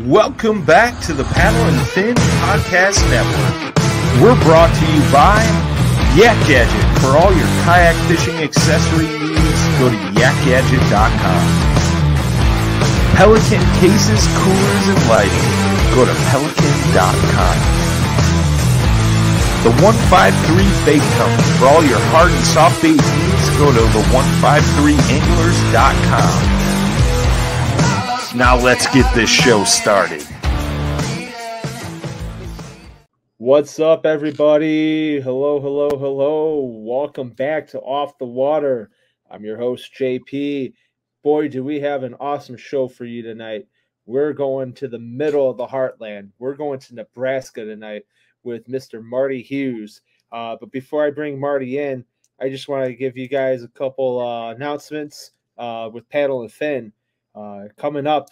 Welcome back to the Paddle and Fin Podcast Network. We're brought to you by Yak Gadget. For all your kayak fishing accessory needs, go to yakgadget.com. Pelican cases, coolers, and lighting. Go to pelican.com. The 153 Bait Company. For all your hard and soft bait needs, go to the153anglers.com. Now let's get this show started. What's up, everybody? Hello, hello, hello. Welcome back to Off the Water. I'm your host, JP. Boy, do we have an awesome show for you tonight. We're going to the middle of the heartland. We're going to Nebraska tonight with Mr. Marty Hughes. But before I bring Marty in, I just want to give you guys a couple announcements with Paddle and Fin. Coming up,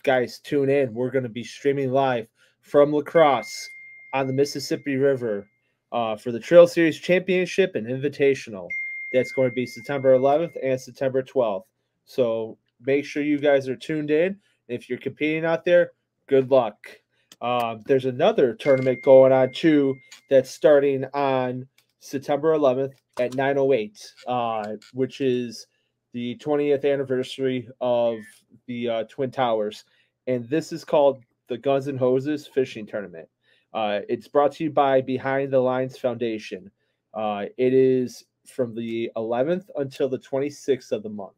guys, tune in. We're going to be streaming live from La Crosse on the Mississippi River for the Trail Series Championship and Invitational. That's going to be September 11th and September 12th. So make sure you guys are tuned in. If you're competing out there, good luck. There's another tournament going on, too, that's starting on September 11th at 9:08, which is the 20th anniversary of the Twin Towers. And this is called the Guns N' Hoses Fishing Tournament. It's brought to you by Behind the Lines Foundation. It is from the 11th until the 26th of the month.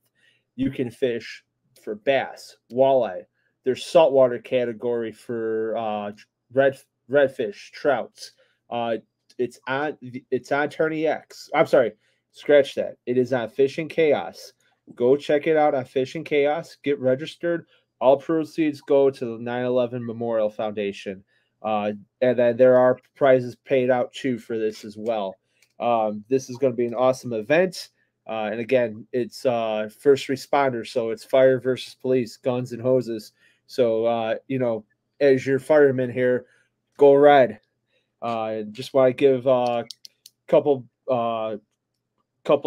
You can fish for bass, walleye. There's saltwater category for redfish, trouts. It's on Tourney X. I'm sorry, scratch that. It is on Fishing Chaos. Go check it out on Fishing Chaos. Get registered. All proceeds go to the 9/11 Memorial Foundation. And then there are prizes paid out, too, for this as well. This is going to be an awesome event. And, again, it's first responders, so it's fire versus police, guns and hoses. So, as your fireman here, go red. Just want to give a couple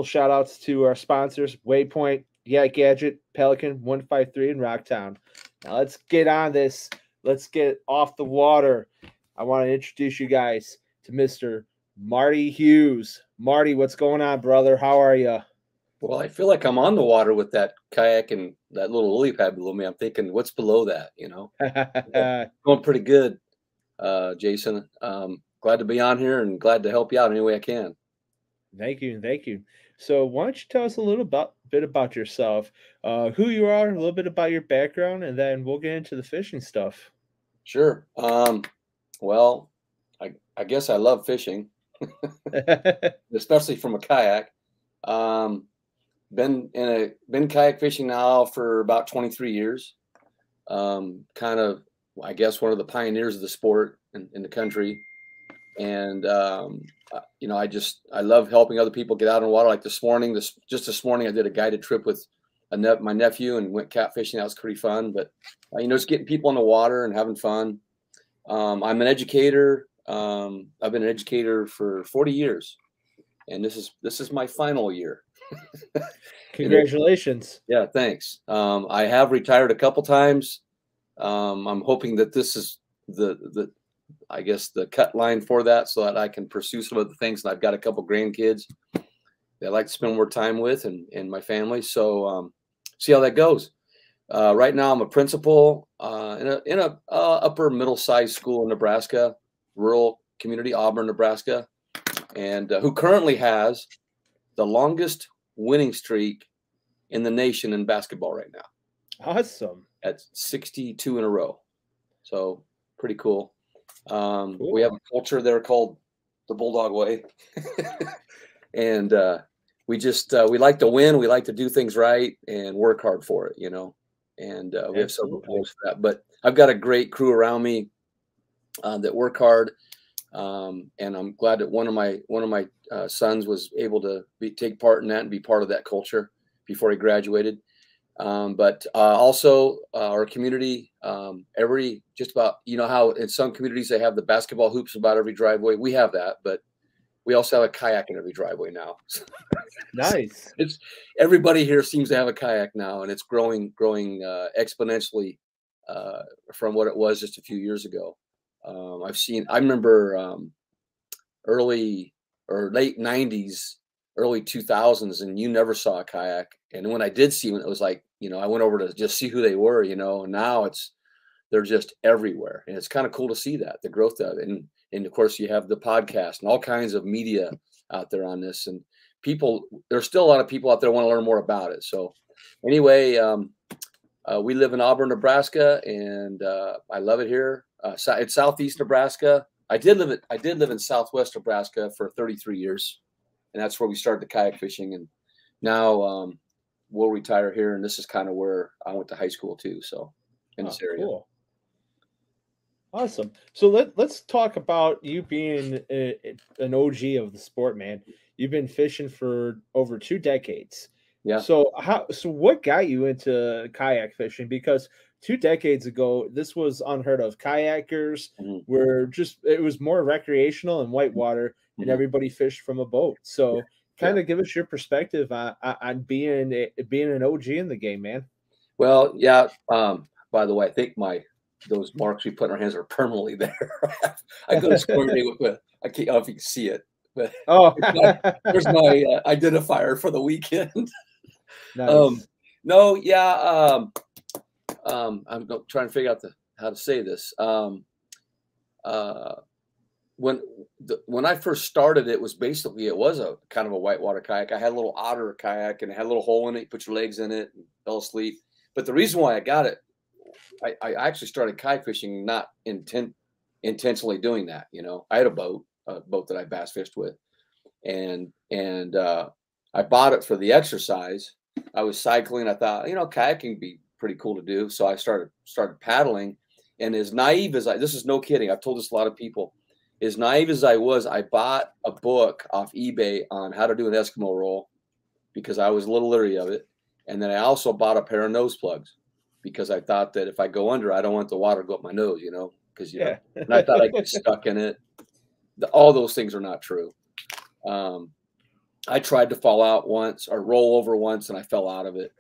shout-outs to our sponsors, Waypoint, Yak Gadget, Pelican, 153, and Rocktown. Now let's get on this. Let's get off the water. I want to introduce you guys to Mr. Marty Hughes. Marty, what's going on, brother? How are you? Well, I feel like I'm on the water with that kayak and that little lily pad below me. I'm thinking, what's below that, Going pretty good, Jason. Glad to be on here and glad to help you out any way I can. Thank you. So why don't you tell us a little bit about yourself, who you are, a little bit about your background, and then we'll get into the fishing stuff. Sure. Well, I guess I love fishing, especially from a kayak. Been kayak fishing now for about 23 years. Kind of, I guess, one of the pioneers of the sport in the country. And, I love helping other people get out on water. Like this morning, I did a guided trip with my nephew and went catfishing. That was pretty fun. But, just getting people on the water and having fun. I'm an educator. I've been an educator for 40 years. And this is my final year. Congratulations. Yeah, thanks. I have retired a couple times. I'm hoping that this is the cut line for that so that I can pursue some of the things. And I've got a couple grandkids that I like to spend more time with and my family. So see how that goes. Right now I'm a principal in a upper middle-sized school in Nebraska, rural community, Auburn, Nebraska, and who currently has the longest winning streak in the nation in basketball right now. Awesome. At 62 in a row. So pretty cool. Cool. We have a culture there called the Bulldog Way. And we like to win. We like to do things right and work hard for it, and we have several goals for that. But I've got a great crew around me that work hard. And I'm glad that one of my sons was able to take part in that and be part of that culture before he graduated. But also our community, just about, how in some communities they have the basketball hoops about every driveway. We have that, but we also have a kayak in every driveway now. Nice. Everybody here seems to have a kayak now, and it's growing exponentially from what it was just a few years ago. I remember early or late 90s, early 2000s, and you never saw a kayak. And when I did see one, it was like, I went over to just see who they were, and now they're just everywhere. And it's kind of cool to see that, the growth of it. And of course, you have the podcast and all kinds of media out there on this. And there's still a lot of people out there who want to learn more about it. So anyway, we live in Auburn, Nebraska, and I love it here. It's southeast Nebraska. I did live in southwest Nebraska for 33 years, and that's where we started the kayak fishing. And now we'll retire here, and this is kind of where I went to high school too. So in this area. Cool. Awesome. So let's talk about you being an OG of the sport, man. You've been fishing for over 2 decades. Yeah. So what got you into kayak fishing? Because 2 decades ago, this was unheard of. Kayakers were it was more recreational and whitewater, and everybody fished from a boat. So kind of give us your perspective on being an OG in the game, man. Well, yeah. By the way, I think those marks we put in our hands are permanently there. I go to square day with I can't know if you can see it, but there's my identifier for the weekend. Nice. No, yeah. I'm trying to figure out how to say this. When I first started, it was a kind of a whitewater kayak. I had a little otter kayak, and it had a little hole in it. You put your legs in it and fell asleep. But the reason why I got it, I actually started kayak fishing not intentionally doing that. I had a boat that I bass fished with, and I bought it for the exercise. I was cycling. I thought, kayaking would be pretty cool to do. So I started paddling, and as naive as this is no kidding. I've told this to a lot of people. As naive as I was, I bought a book off eBay on how to do an Eskimo roll because I was a little leery of it. And then I also bought a pair of nose plugs because I thought that if I go under, I don't want the water to go up my nose, because, and I thought I'd get stuck in it. All those things are not true. I tried to fall out once or roll over once, and I fell out of it,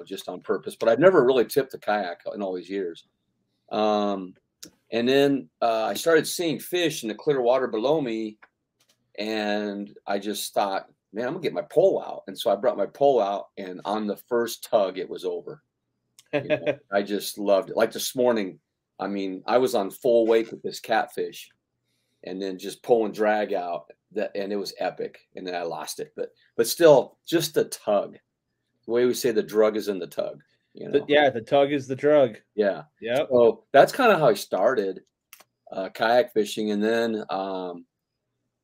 just on purpose. But I've never really tipped a kayak in all these years. And then I started seeing fish in the clear water below me, and I just thought, man, I'm gonna get my pole out. And so I brought my pole out, and on the first tug, it was over. I just loved it. Like this morning, I was on full wake with this catfish, and then just pull and drag out and it was epic. And then I lost it, but still, just the tug. The way we say the drug is in the tug. The tug is the drug. Yeah. Yeah. So that's kind of how I started kayak fishing. And then, it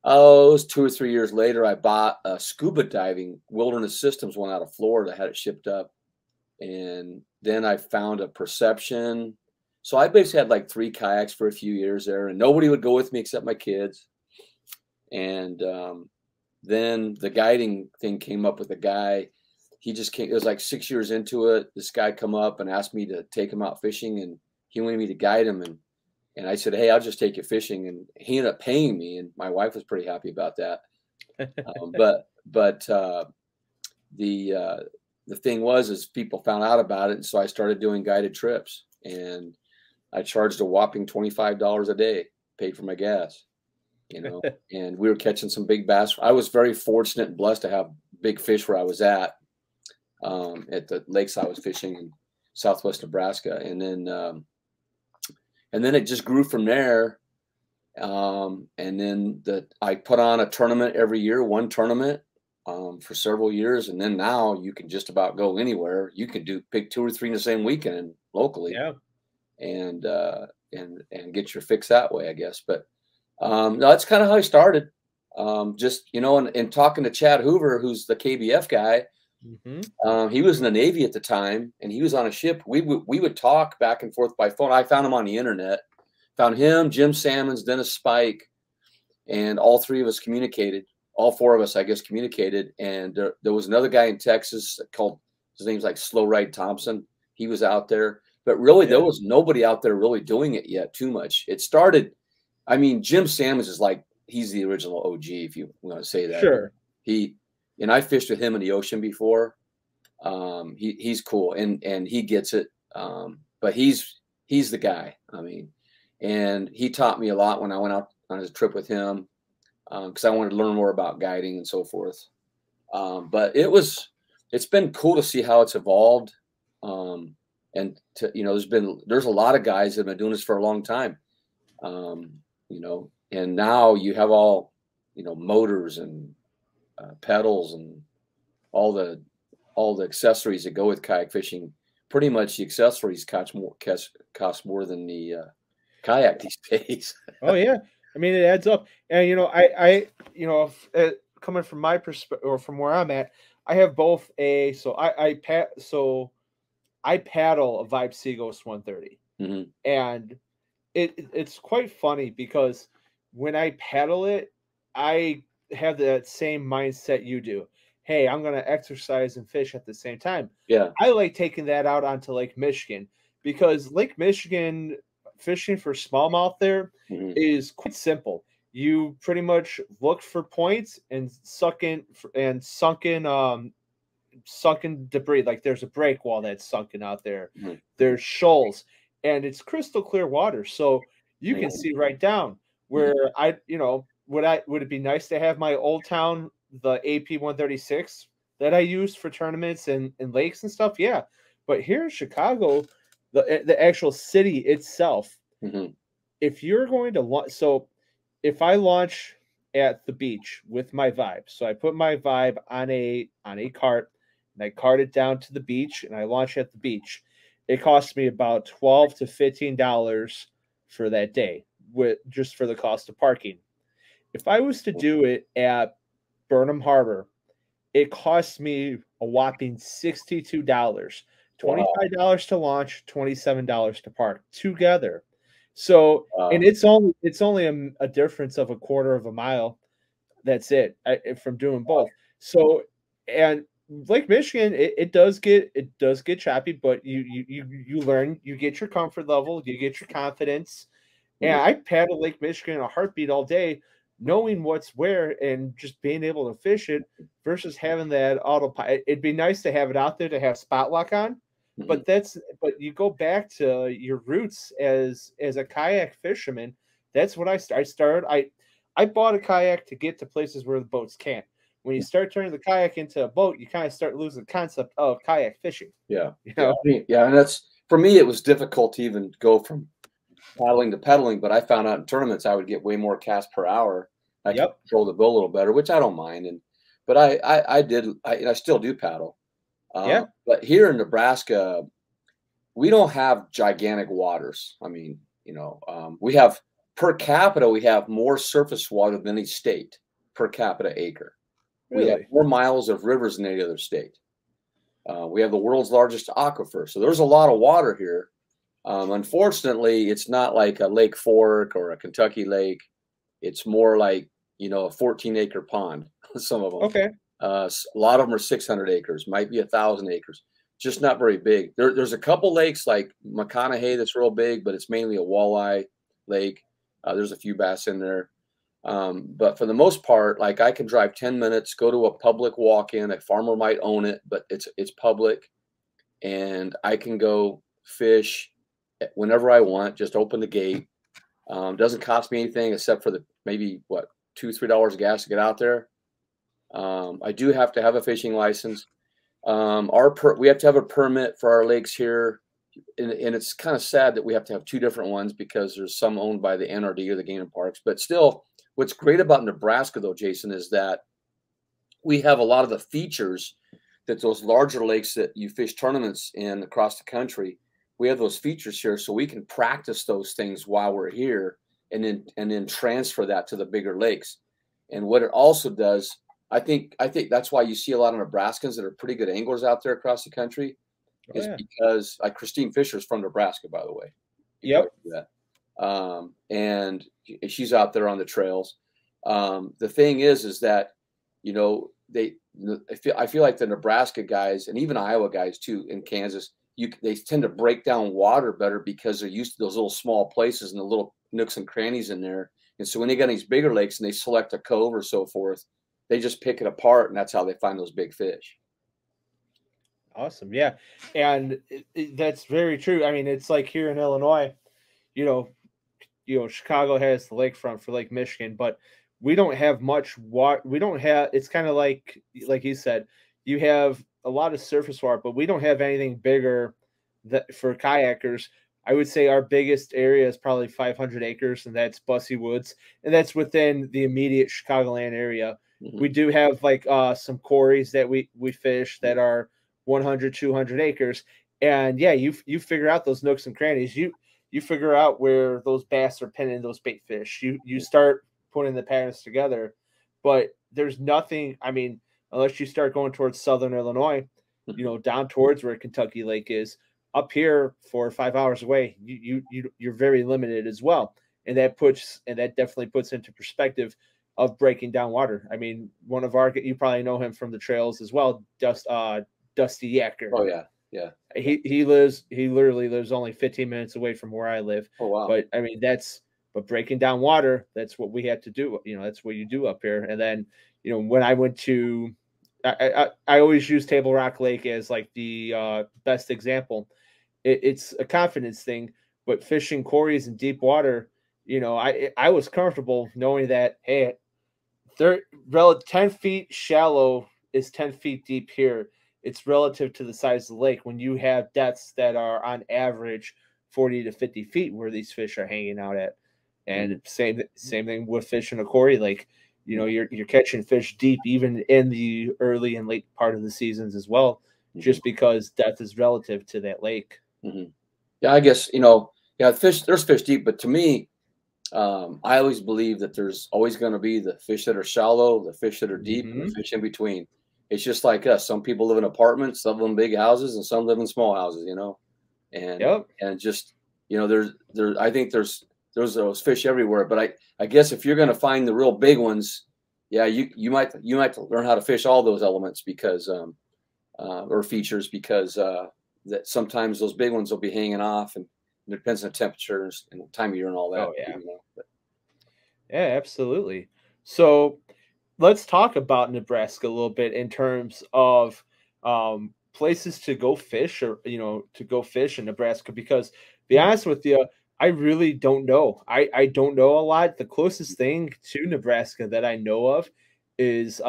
was 2 or 3 years later, I bought a scuba diving Wilderness Systems one out of Florida, had it shipped up. And then I found a Perception. So I basically had like 3 kayaks for a few years there, and nobody would go with me except my kids. And then the guiding thing came up with a guy. He just came, it was like 6 years into it. This guy come up and asked me to take him out fishing, and he wanted me to guide him. And I said, hey, I'll just take you fishing. And he ended up paying me, and my wife was pretty happy about that. The thing was people found out about it. And so I started doing guided trips, and I charged a whopping $25 a day, paid for my gas, and we were catching some big bass. I was very fortunate and blessed to have big fish where I was at the lakes I was fishing in southwest Nebraska. And then it just grew from there. And then I put on a tournament every year, one tournament for several years. And then now you can just about go anywhere. You can pick 2 or 3 in the same weekend locally. Yeah. And get your fix that way, I guess. But no, that's kind of how I started. And talking to Chad Hoover, who's the KBF guy. He was in the Navy at the time, and he was on a ship. We would talk back and forth by phone. I found him on the internet. Found him, Jim Salmons, Dennis Spike, and all 3 of us communicated. All 4 of us, I guess, communicated. And there was another guy in Texas called, his name's like Slow Ride Thompson. He was out there. But really, there was nobody out there really doing it yet too much. It started, Jim Salmons is like, he's the original OG, if you want to say that. Sure. And I fished with him in the ocean before. He's cool, and he gets it. But he's he's the guy. I mean, and he taught me a lot when I went out on his trip with him, because I wanted to learn more about guiding and so forth. But it's been cool to see how it's evolved. And to, you know, there's a lot of guys that have been doing this for a long time. You know, and now you have all, you know, motors and pedals and all the accessories that go with kayak fishing. Pretty much the accessories cost more than the kayak these days. Oh yeah, I mean it adds up. And you know, I you know, coming from my perspective or from where I'm at, I have both I paddle a Vibe Seaghost 130, Mm-hmm. and it's quite funny because when I paddle it, I have that same mindset you do. Hey, I'm going to exercise and fish at the same time. Yeah. I like taking that out onto Lake Michigan because Lake Michigan fishing for smallmouth there is quite simple. You pretty much look for points and sunken debris. Like there's a break wall that's sunken out there. Mm-hmm. There's shoals, and it's crystal clear water, so you can see right down. Where would it be nice to have my Old Town, the AP 136 that I use for tournaments and lakes and stuff? Yeah, but here in Chicago, the actual city itself, if you're going to launch, so if I launch at the beach with my Vibe, so I put my Vibe on a cart and I cart it down to the beach and I launch at the beach, it costs me about $12 to $15 for that day, just for the cost of parking. If I was to do it at Burnham Harbor, it costs me a whopping $62. $25 to launch, $27 to park together. So, and it's only a difference of a quarter of a mile. That's it from doing both. So, and Lake Michigan, it does get choppy, but you learn, you get your comfort level, you get your confidence. And I paddle Lake Michigan in a heartbeat all day, knowing what's where and just being able to fish it versus having that autopilot. It'd be nice to have it out there to have spot lock on, but you go back to your roots as a kayak fisherman. That's what I started. I bought a kayak to get to places where the boats can't. When you start turning the kayak into a boat, you kind of start losing the concept of kayak fishing. Yeah. You know? Yeah. And that's, for me, it was difficult to even go from paddling to pedaling, but I found out in tournaments I would get way more casts per hour. I could control the boat a little better, which I don't mind. But I still do paddle. But here in Nebraska, we don't have gigantic waters. I mean, you know, we have per capita, we have more surface water than any state per capita acre. Really? We have more miles of rivers than any other state. We have the world's largest aquifer. So there's a lot of water here. Unfortunately, it's not like a Lake Fork or a Kentucky lake. It's more like, you know, a 14-acre pond, some of them. Okay. A lot of them are 600 acres, might be 1,000 acres. Just not very big. There's a couple lakes like McConaughey that's real big, but it's mainly a walleye lake. There's a few bass in there. But for the most part, like I can drive 10 minutes, go to a public walk-in. A farmer might own it, but it's public. And I can go fish whenever I want, just open the gate. Doesn't cost me anything except for maybe $2 or $3 of gas to get out there. I do have to have a fishing license. We have to have a permit for our lakes here. And it's kind of sad that we have to have two different ones because there's some owned by the NRD or the Game and Parks. But still, what's great about Nebraska, though, Jason, is that we have a lot of the features that those larger lakes that you fish tournaments in across the country, we have those features here, so we can practice those things while we're here and then transfer that to the bigger lakes. And what it also does, I think that's why you see a lot of Nebraskans that are pretty good anglers out there across the country. Because like Christine Fisher's from Nebraska, by the way. Yep. And she's out there on the trails. The thing is that, you know, I feel like the Nebraska guys and even Iowa guys too in Kansas, they tend to break down water better because they're used to those little small places and the little nooks and crannies in there. And so when they get these bigger lakes and they select a cove or so forth, they just pick it apart, and that's how they find those big fish. Awesome. Yeah. And that's very true. I mean, it's like here in Illinois, you know, Chicago has the lakefront for Lake Michigan, but we don't have much water. We don't have. It's kind of like you said, you have a lot of surface water, but we don't have anything bigger that for kayakers. I would say our biggest area is probably 500 acres, and that's Bussy Woods, and that's within the immediate Chicagoland area. We do have like some quarries that we fish that are 100, 200 acres, and yeah, you figure out those nooks and crannies. You figure out where those bass are pinning those bait fish. You start putting the patterns together, but there's nothing. I mean, unless you start going towards southern Illinois, down towards where Kentucky Lake is. Up here, 4 or 5 hours away, you're very limited as well, and that definitely puts into perspective of breaking down water. I mean, one of you probably know him from the trails as well, Dusty Yacker. Oh yeah. Yeah. He literally lives only 15 minutes away from where I live. Oh wow. But I mean, but breaking down water, that's what we have to do. That's what you do up here. And then, when I went to, I always use Table Rock Lake as like the best example. It's a confidence thing, but fishing quarries in deep water, I was comfortable knowing that, hey, 10 feet shallow is 10 feet deep here. It's relative to the size of the lake when you have depths that are on average 40 to 50 feet where these fish are hanging out at. And same thing with fishing a quarry lake. You're catching fish deep even in the early and late part of the seasons as well, just because depth is relative to that lake. Yeah, I guess there's fish deep, but to me, I always believe that there's always going to be the fish that are shallow, the fish that are deep, and the fish in between. It's just like us. Some people live in apartments, some live in big houses, and some live in small houses. And just I think there's those fish everywhere. But I guess if you're going to find the real big ones, yeah, you might learn how to fish all those elements because or features because that sometimes those big ones will be hanging off, and it depends on the temperatures and time of year and all that. Oh yeah. Yeah, absolutely. So let's talk about Nebraska a little bit in terms of places to go fish or to go fish in Nebraska, because to be honest with you, I really don't know. I don't know a lot. The closest thing to Nebraska that I know of is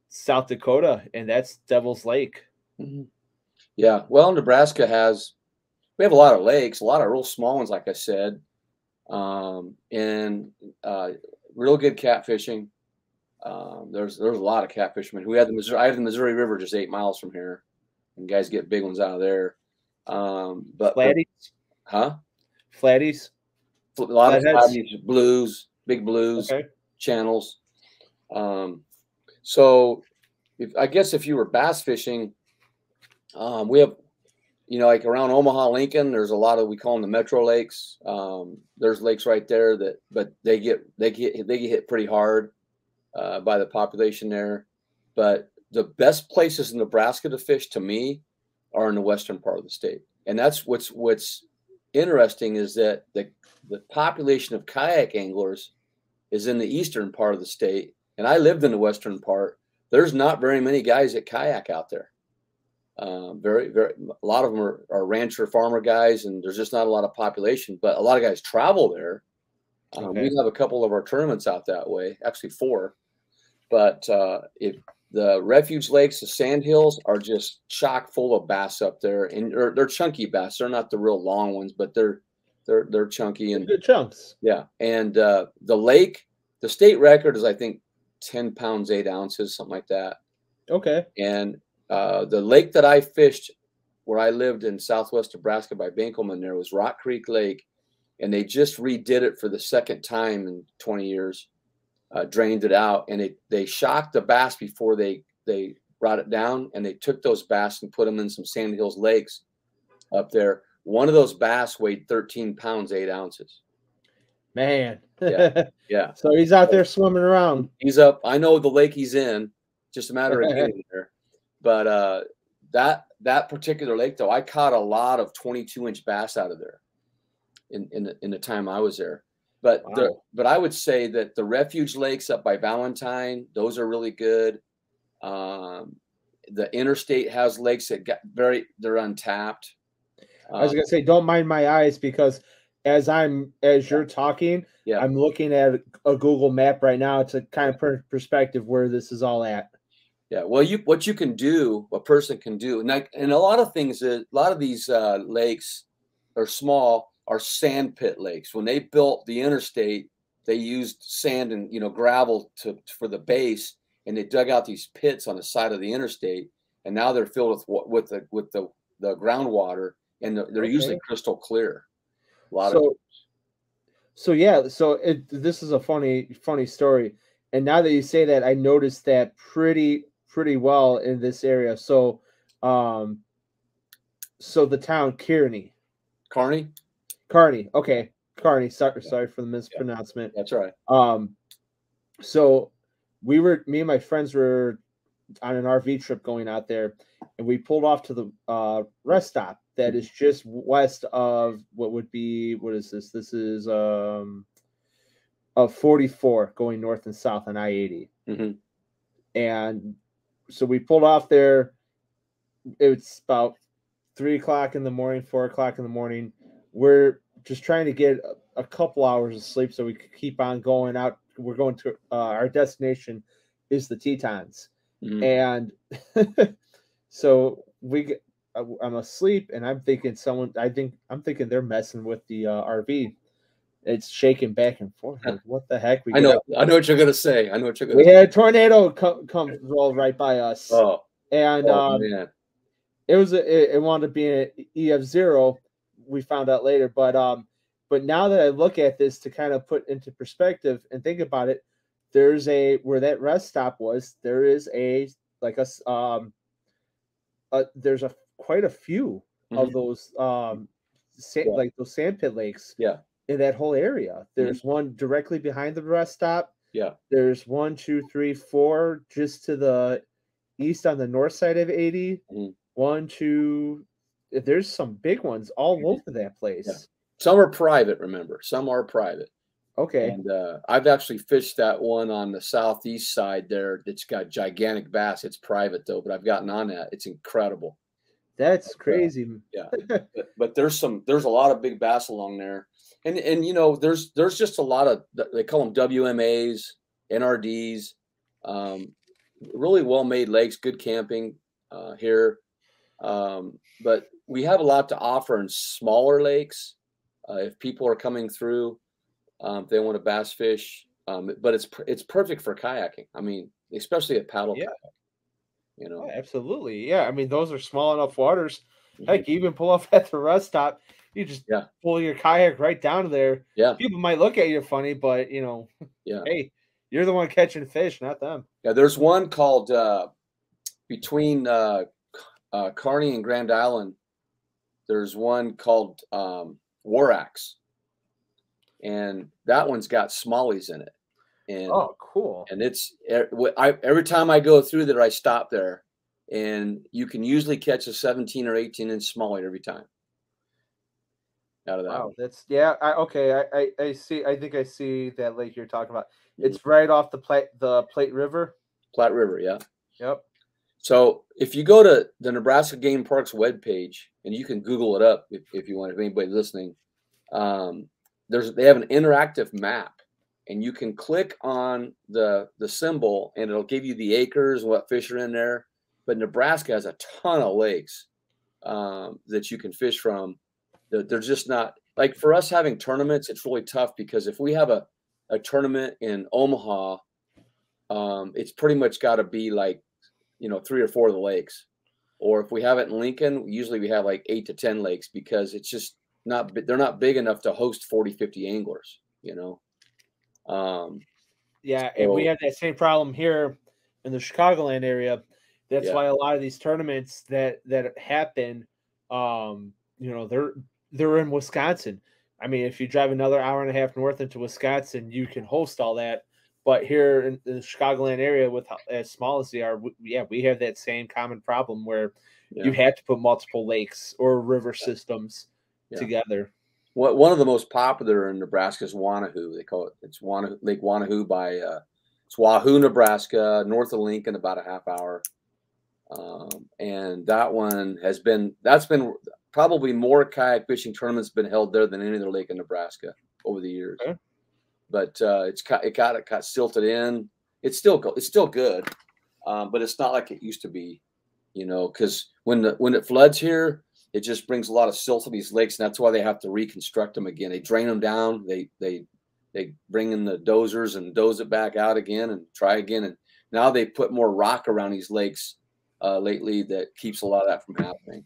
South Dakota, and that's Devil's Lake. Yeah, well, Nebraska we have a lot of lakes, a lot of real small ones, like I said, and real good catfishing. There's a lot of catfishermen. I have the Missouri River just 8 miles from here, and guys get big ones out of there. But flatties, flatties, a lot of flatties, blues, big blues, channels. So I guess if you were bass fishing, we have, like around Omaha, Lincoln, there's a lot of, we call them the metro lakes. There's lakes right there but they get hit pretty hard by the population there. But the best places in Nebraska to fish, to me, are in the western part of the state. And that's what's interesting is that the population of kayak anglers is in the eastern part of the state. And I lived in the western part. There's not very many guys that kayak out there. A lot of them are rancher farmer guys, and there's just not a lot of population, but a lot of guys travel there. We have a couple of our tournaments out that way, actually 4. But if the refuge lakes, the sand hills are just chock full of bass up there, and they're chunky bass. They're not the real long ones, but they're chunky and good chunks. Yeah, and the state record is I think 10 pounds 8 ounces, something like that. Okay. And the lake that I fished where I lived in southwest Nebraska by Binkelman, there was Rock Creek Lake, and they just redid it for the second time in 20 years, drained it out, and they shocked the bass before they brought it down, and they took those bass and put them in some Sand Hills lakes up there. One of those bass weighed 13 pounds 8 ounces. Man. Yeah. So he's out there swimming around. He's up. I know the lake he's in, just a matter of getting there. But that particular lake, though, I caught a lot of 22-inch bass out of there in the time I was there. But wow. But I would say that the refuge lakes up by Valentine, those are really good. the interstate has lakes that they're untapped. I was gonna say, don't mind my eyes, because as you're talking, yeah. I'm looking at a Google map right now to kind of put in perspective where this is all at. Yeah, well, what you can do, a person can do, and a lot of things, a lot of these lakes are small, are sand pit lakes. When they built the interstate, they used sand and gravel for the base, and they dug out these pits on the side of the interstate, and now they're filled with the groundwater, and they're usually crystal clear. A lot of this is a funny story, and now that you say that, I noticed that pretty well in this area. So the town Kearney. Kearney. Okay. Kearney. Sorry for the mispronouncement. That's right. So me and my friends were on an RV trip going out there, and we pulled off to the rest stop that is just west of what is this? This is of 44 going north and south on I-80. Mm-hmm. And so we pulled off there. It's about 3 o'clock in the morning, 4 o'clock in the morning. We're just trying to get a couple hours of sleep so we could keep on going out. We're going to our destination is the Tetons. Mm-hmm. And so I'm asleep, and I'm thinking they're messing with the RV. It's shaking back and forth. Like, what the heck? I know what you're gonna say. We had a tornado come roll right by us. Oh, and man. It wound up being an EF0. We found out later, but now that I look at this to kind of put into perspective and think about it, there's where that rest stop was. There is there's quite a few of those like those sandpit lakes. Yeah. In that whole area. There's one directly behind the rest stop. Yeah. There's 1, 2, 3, 4 just to the east on the north side of 80. 1, 2. There's some big ones all over that place. Yeah. Some are private, remember. Some are private. Okay. And I've actually fished that one on the southeast side there that's got gigantic bass. It's private though, but I've gotten on that. It's incredible. That's crazy. Yeah. but there's a lot of big bass along there. And there's just a lot of, they call them WMAs, NRDs, really well-made lakes, good camping here. But we have a lot to offer in smaller lakes. If people are coming through, they want to bass fish, but it's perfect for kayaking. I mean, especially a paddle kayak. Yeah, absolutely. Yeah, I mean, those are small enough waters. Heck, you even pull off at the rest stop. You just pull your kayak right down there. Yeah. People might look at you funny, but hey, you're the one catching fish, not them. Yeah, there's one called between Kearney and Grand Island. There's one called War Axe, and that one's got smallies in it. And cool. And it's every time I go through there, I stop there, and you can usually catch a 17 or 18-inch smallie every time. Out of that. Wow, that's I see. I think I see that lake you're talking about. It's right off the Platte River. Platte River, yeah. Yep. So if you go to the Nebraska Game Parks webpage, and you can Google it up if you want, if anybody listening, they have an interactive map, and you can click on the symbol, and it'll give you the acres and what fish are in there. But Nebraska has a ton of lakes that you can fish from. They're just not, like, for us having tournaments, it's really tough, because if we have a tournament in Omaha, it's pretty much got to be like 3 or 4 of the lakes. Or if we have it in Lincoln, usually we have like 8 to 10 lakes, because it's just they're not big enough to host 40, 50 anglers, and we have that same problem here in the Chicagoland area. That's why a lot of these tournaments that happen, they're in Wisconsin. I mean, if you drive another hour and a half north into Wisconsin, you can host all that. But here in the Chicagoland area, with as small as they are, we have that same common problem where you have to put multiple lakes or river systems together. One of the most popular in Nebraska is Wanahoo. They call it, it's Lake Wanahoo it's Wahoo, Nebraska, north of Lincoln, about a half hour. And that's been probably more kayak fishing tournaments been held there than any other lake in Nebraska over the years. Okay. But it got silted in. It's still good, but it's not like it used to be, because when it floods here, it just brings a lot of silt to these lakes, and that's why they have to reconstruct them again. They drain them down. They bring in the dozers and doze it back out again and try again. And now they put more rock around these lakes lately that keeps a lot of that from happening.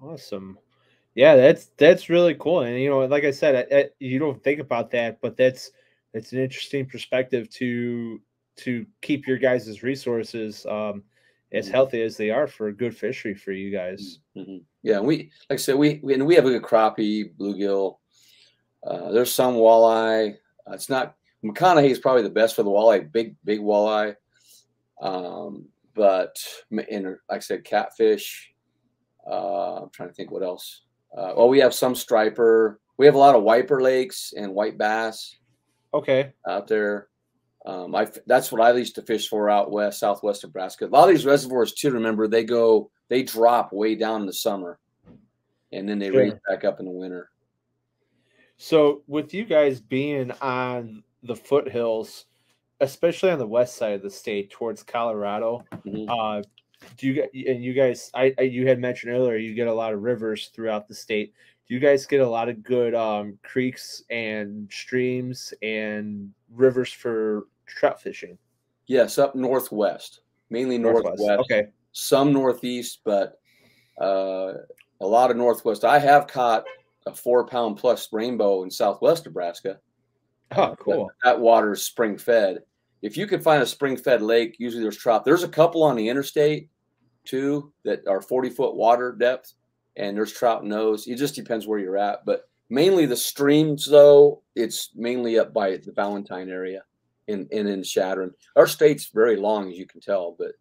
Awesome. Yeah, that's really cool. And like I said, you don't think about that, but that's an interesting perspective to keep your guys' resources as healthy as they are for a good fishery for you guys. Mm-hmm. Yeah, and like I said, we have a good crappie, bluegill. There's some walleye. It's not McConaughey is probably the best for the walleye, big walleye. But like I said, catfish. I'm trying to think what else. We have some striper. We have a lot of wiper lakes and white bass. Okay. Out there. That's what I used to fish for out west, southwest Nebraska. A lot of these reservoirs too, remember, they drop way down in the summer and then they raise back up in the winter. So with you guys being on the foothills, especially on the west side of the state towards Colorado, you guys, you had mentioned earlier, you get a lot of rivers throughout the state. Do you guys get a lot of good creeks and streams and rivers for trout fishing? Yes, up northwest, mainly northwest. Okay. Some northeast, but a lot of northwest. I have caught a 4-pound plus rainbow in southwest Nebraska. Oh, cool. That water is spring fed. If you can find a spring fed lake, usually there's trout. There's a couple on the interstate too that are 40-foot water depth, and there's trout in those. It just depends where you're at. But mainly the streams, though, it's mainly up by the Valentine area in Shattern. Our state's very long, as you can tell, but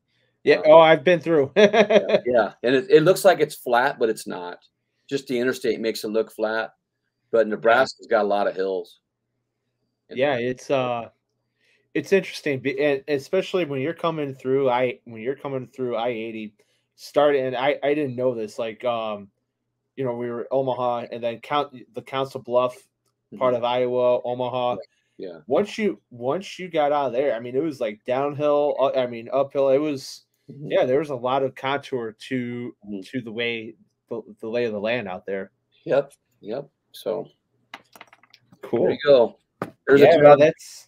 yeah. I've been through. yeah. And it looks like it's flat, but it's not. Just the interstate makes it look flat, but Nebraska's got a lot of hills. Yeah, it's interesting, and especially when you're coming through I-80, and I didn't know this. Like, we were Omaha, and then the Council Bluff part of Iowa, Omaha. Yeah. Once you got out of there, I mean, it was like downhill. Uphill. It was there was a lot of contour to the way the lay of the land out there. Yep. So cool. There you go. There's that's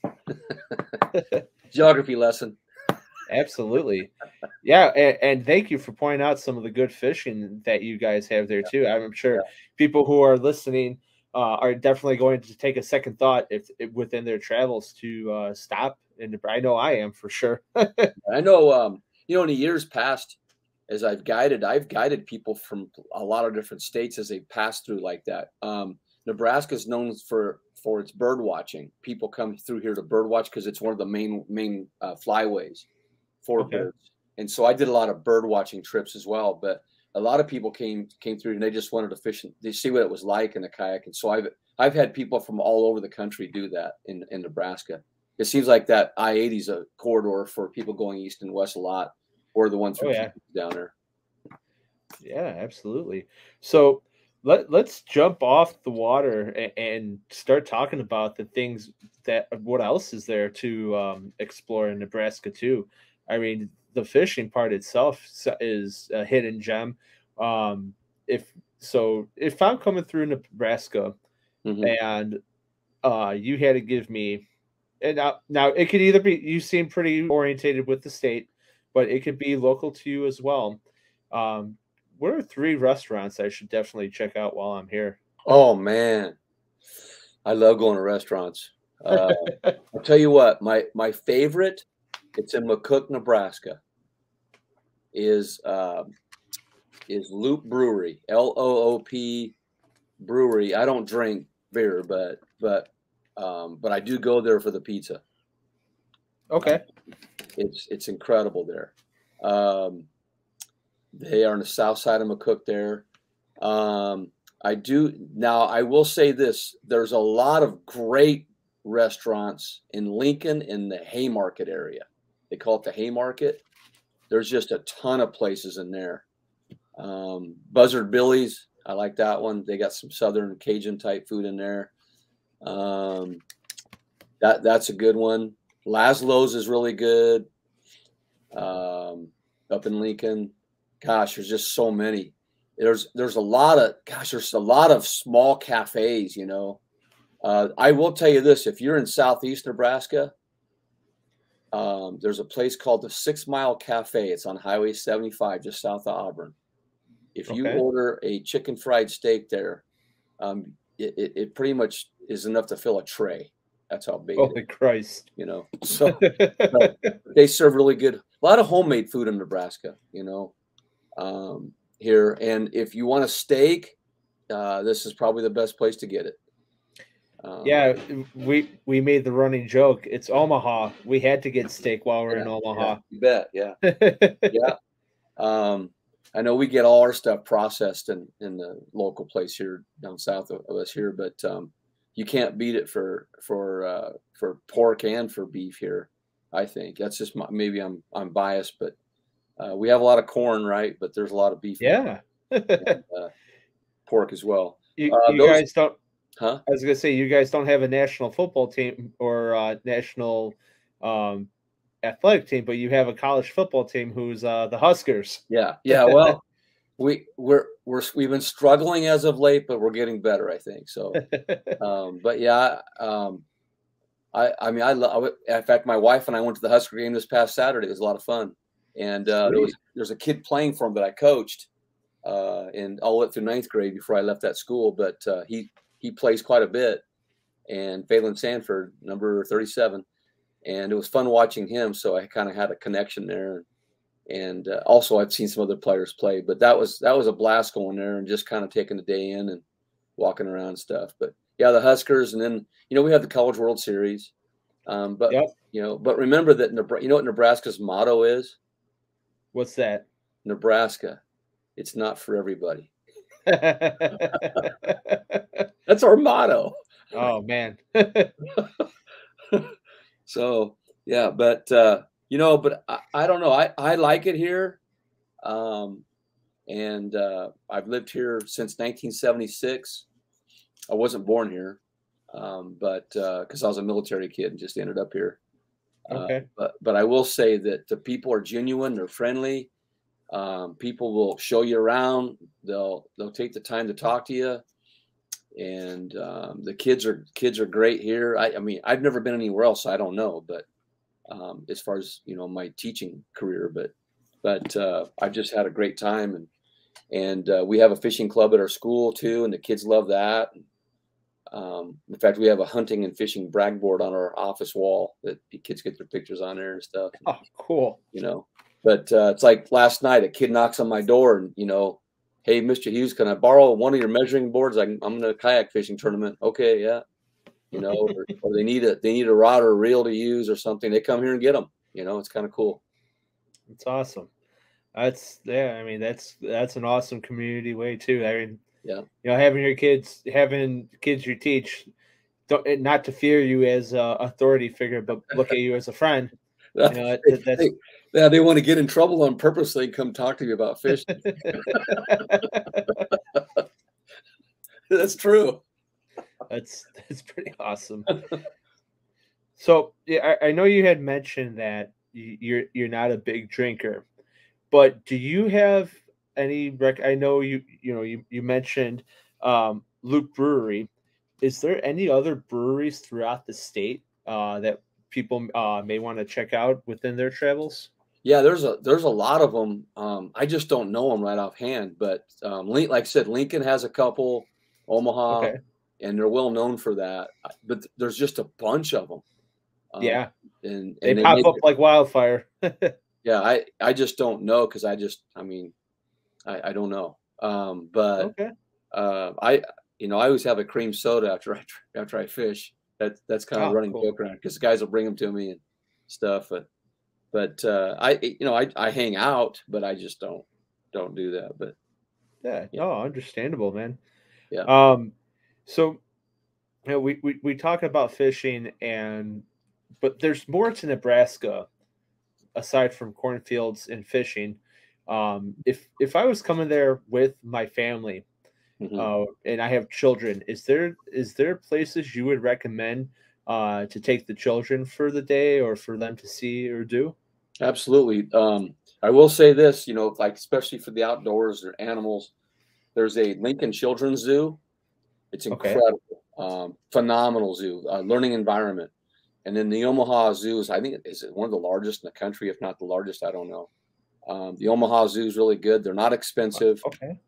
geography lesson. Absolutely. Yeah, and thank you for pointing out some of the good fishing that you guys have there too. I'm sure people who are listening are definitely going to take a second thought if within their travels to stop. And I know I am for sure. I know, in the years past, as I've guided people from a lot of different states as they pass through like that. Nebraska is known for its bird watching. People come through here to bird watch because it's one of the main flyways for birds. And so I did a lot of bird watching trips as well. But a lot of people came through and they just wanted to fish and they see what it was like in a kayak. And so I've had people from all over the country do that in Nebraska. It seems like that I-80 is a corridor for people going east and west a lot, or the ones down there. Yeah, absolutely. So let's jump off the water and start talking about the things what else is there to explore in Nebraska too. I mean, the fishing part itself is a hidden gem. If I'm coming through Nebraska and you had to give me, and now it could either be, you seem pretty orientated with the state, but it could be local to you as well. What are 3 restaurants I should definitely check out while I'm here? Oh man, I love going to restaurants. I'll tell you what, my favorite, it's in McCook, Nebraska, is Loop Brewery, Loop Brewery. I don't drink beer, but I do go there for the pizza. Okay. It's incredible there. They are on the south side of McCook there. I will say this, there's a lot of great restaurants in Lincoln in the Haymarket area. They call it the Haymarket. there's just a ton of places in there. Buzzard Billy's, I like that one. They got some Southern Cajun type food in there. That's a good one. Laszlo's is really good. Up in Lincoln, gosh, there's just so many. There's a lot of small cafes, you know. I will tell you this: if you're in southeast Nebraska, there's a place called the 6 Mile Cafe. It's on Highway 75, just south of Auburn. If you order a chicken fried steak there, it pretty much is enough to fill a tray. That's how big. Holy Christ! You know, so they serve really good. A lot of homemade food in Nebraska. You know, here, and if you want a steak, this is probably the best place to get it. Yeah, we made the running joke. It's Omaha. We had to get steak while we're in Omaha. Yeah, you bet. Yeah, yeah. I know we get all our stuff processed in the local place here down south of us here, but you can't beat it for pork and for beef here. I think that's just maybe I'm biased, but we have a lot of corn, right? But there's a lot of beef. Yeah, and, pork as well. You guys don't. Huh? I was gonna say you guys don't have a national football team or national athletic team, but you have a college football team who's the Huskers. Yeah. Well, we've been struggling as of late, but we're getting better, I think. So, but yeah, I mean, in fact, my wife and I went to the Husker game this past Saturday. It was a lot of fun, and there's a kid playing for him that I coached, and all the way through 9th grade before I left that school, but he plays quite a bit, and Phelan Sanford, number 37. And it was fun watching him. So I kind of had a connection there. And also I've seen some other players play, but that was a blast going there and just kind of taking the day in and walking around and stuff. But yeah, the Huskers. And then, you know, we have the College World Series. But you know, but remember that, you know what Nebraska's motto is? What's that? Nebraska. It's not for everybody. That's our motto. Oh man. So yeah, but you know, but I don't know. I like it here, and I've lived here since 1976. I wasn't born here, but because I was a military kid and just ended up here. Okay. But I will say that the people are genuine. They're friendly. People will show you around. They'll take the time to talk to you, and the kids are great here. I mean, I've never been anywhere else, so I don't know. But as far as, you know, my teaching career, but I've just had a great time, and we have a fishing club at our school too, and the kids love that. In fact, we have a hunting and fishing brag board on our office wall that the kids get their pictures on there and stuff. Oh, cool. You know. But it's like last night, a kid knocks on my door and, you know, hey, Mr. Hughes, can I borrow one of your measuring boards? I'm in a kayak fishing tournament. Okay, yeah. You know, or they need a rod or a reel to use or something. They come here and get them. You know, it's kind of cool. It's awesome. I mean, that's an awesome community way too. I mean, yeah. You know, having kids you teach, not to fear you as a authority figure, but look at you as a friend. You know, they want to get in trouble on purpose. They come talk to you about fishing. That's true. That's pretty awesome. So yeah, I know you had mentioned that you're not a big drinker, but do you have any I know you mentioned Luke Brewery. Is there any other breweries throughout the state that people may want to check out within their travels? Yeah, there's a lot of them. I just don't know them right offhand, but like I said, Lincoln has a couple, Omaha, and they're well known for that. But there's just a bunch of them. Yeah, and they pop up like wildfire. Yeah, I just don't know because I don't know. But I always have a cream soda after I fish. That's kind of running joke around because the guys will bring them to me and stuff. But I hang out, but I just don't do that. But yeah, no, understandable, man. Yeah. So, you know, we talk about fishing but there's more to Nebraska aside from cornfields and fishing, if I was coming there with my family, and I have children, is there places you would recommend to take the children for the day or for them to see or do? Absolutely. I will say this, like especially for the outdoors or animals, there's a Lincoln Children's Zoo. It's incredible, phenomenal zoo, learning environment. And then the Omaha Zoo is, I think, is one of the largest in the country, if not the largest. I don't know. The Omaha Zoo is really good. They're not expensive. Okay.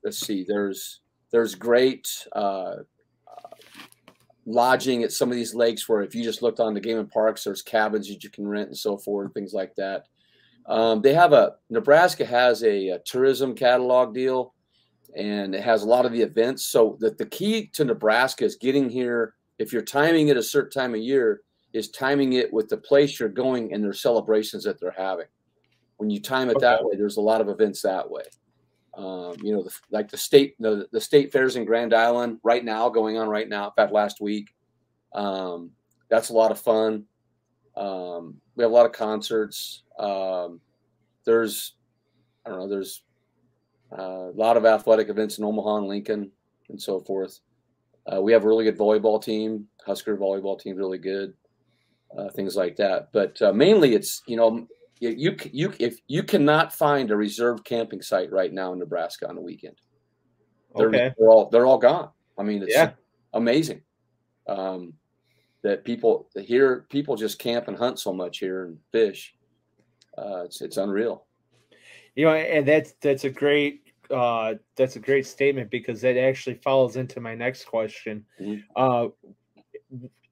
Let's see, there's great lodging at some of these lakes where if you just looked on the Game and Parks, there's cabins that you can rent and so forth, things like that. Nebraska has a tourism catalog deal, and it has a lot of the events. So the key to Nebraska is getting here. If you're timing it a certain time of year, is timing it with the place you're going and their celebrations that they're having. When you time it that way, there's a lot of events that way. Like the state fairs in Grand Island going on right now. In fact, last week, that's a lot of fun. We have a lot of concerts. There's a lot of athletic events in Omaha and Lincoln and so forth. We have a really good volleyball team, Husker volleyball team, really good, things like that. But mainly it's, if you cannot find a reserved camping site right now in Nebraska on the weekend, they're all gone. I mean, it's amazing that people just camp and hunt so much here and fish. It's unreal. And that's a great statement, because that actually follows into my next question.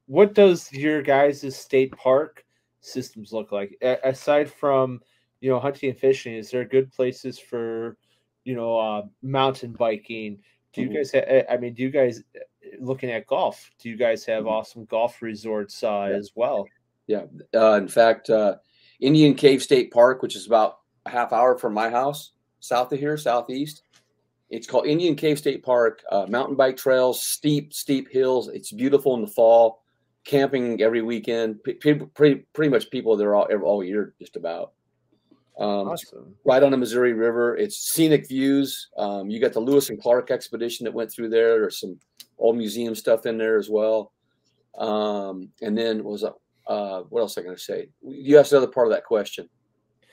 What does your guys' state park systems look like? Aside from, hunting and fishing, is there good places for, mountain biking? Do you guys do you guys, looking at golf, do you guys have awesome golf resorts as well? Yeah. In fact, Indian Cave State Park, which is about a half hour from my house, south of here, southeast. It's called Indian Cave State Park. Mountain bike trails, steep hills. It's beautiful in the fall. Camping every weekend. Pretty much people there all year, just about. Awesome. Right on the Missouri River. It's scenic views. You got the Lewis and Clark expedition that went through there. There's some old museum stuff in there as well. And then what else am I going to say? You asked another part of that question.